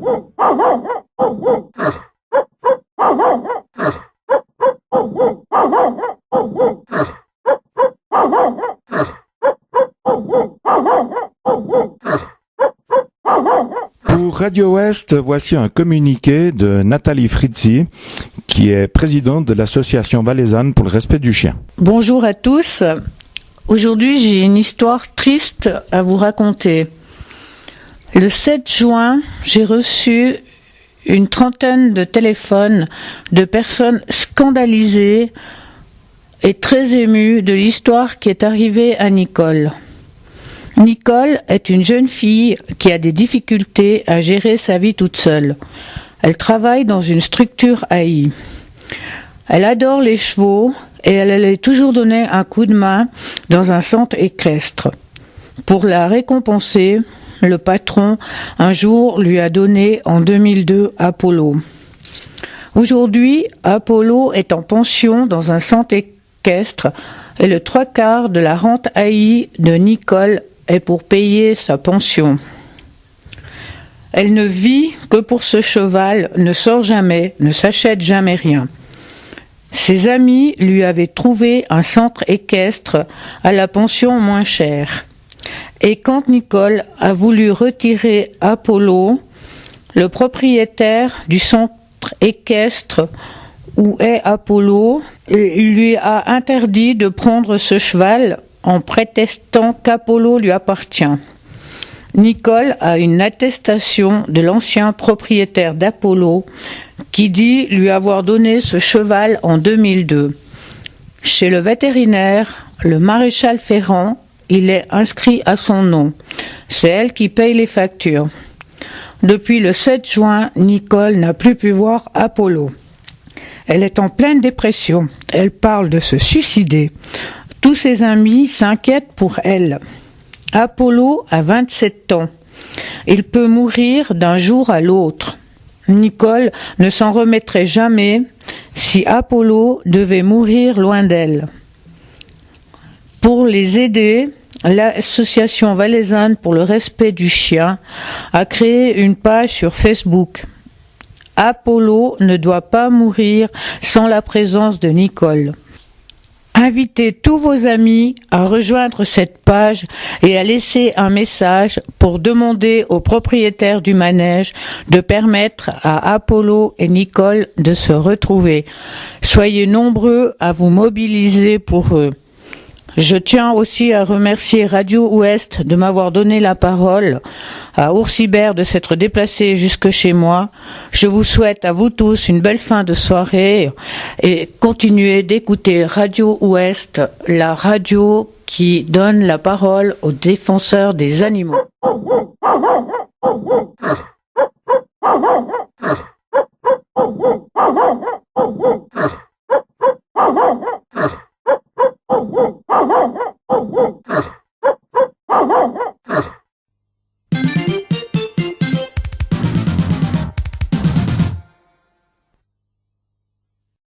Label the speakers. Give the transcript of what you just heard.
Speaker 1: Pour Radio Ouest, voici un communiqué de Nathalie Fritzi, qui est présidente de l'association valaisanne pour le respect du chien.
Speaker 2: Bonjour à tous. Aujourd'hui, j'ai une histoire triste à vous raconter. Le 7 juin, j'ai reçu une trentaine de téléphones de personnes scandalisées et très émues de l'histoire qui est arrivée à Nicole. Nicole est une jeune fille qui a des difficultés à gérer sa vie toute seule. Elle travaille dans une structure AI. Elle adore les chevaux et elle allait toujours donner un coup de main dans un centre équestre. Pour la récompenser, le patron, un jour, lui a donné en 2002 Apollo. Aujourd'hui, Apollo est en pension dans un centre équestre et le 3/4 de la rente AI de Nicole est pour payer sa pension. Elle ne vit que pour ce cheval, ne sort jamais, ne s'achète jamais rien. Ses amis lui avaient trouvé un centre équestre à la pension moins chère. Et quand Nicole a voulu retirer Apollo, le propriétaire du centre équestre où est Apollo lui a interdit de prendre ce cheval en prétextant qu'Apollo lui appartient. Nicole a une attestation de l'ancien propriétaire d'Apollo qui dit lui avoir donné ce cheval en 2002. Chez le vétérinaire, le maréchal Ferrand, il est inscrit à son nom. C'est elle qui paye les factures. Depuis le 7 juin, Nicole n'a plus pu voir Apollo. Elle est en pleine dépression. Elle parle de se suicider. Tous ses amis s'inquiètent pour elle. Apollo a 27 ans. Il peut mourir d'un jour à l'autre. Nicole ne s'en remettrait jamais si Apollo devait mourir loin d'elle. Pour les aider, l'association valaisanne pour le respect du chien a créé une page sur Facebook. Apollo ne doit pas mourir sans la présence de Nicole. Invitez tous vos amis à rejoindre cette page et à laisser un message pour demander au propriétaire du manège de permettre à Apollo et Nicole de se retrouver. Soyez nombreux à vous mobiliser pour eux. Je tiens aussi à remercier Radio Ouest de m'avoir donné la parole, à Oursibert de s'être déplacé jusque chez moi. Je vous souhaite à vous tous une belle fin de soirée et continuez d'écouter Radio Ouest, la radio qui donne la parole aux défenseurs des animaux.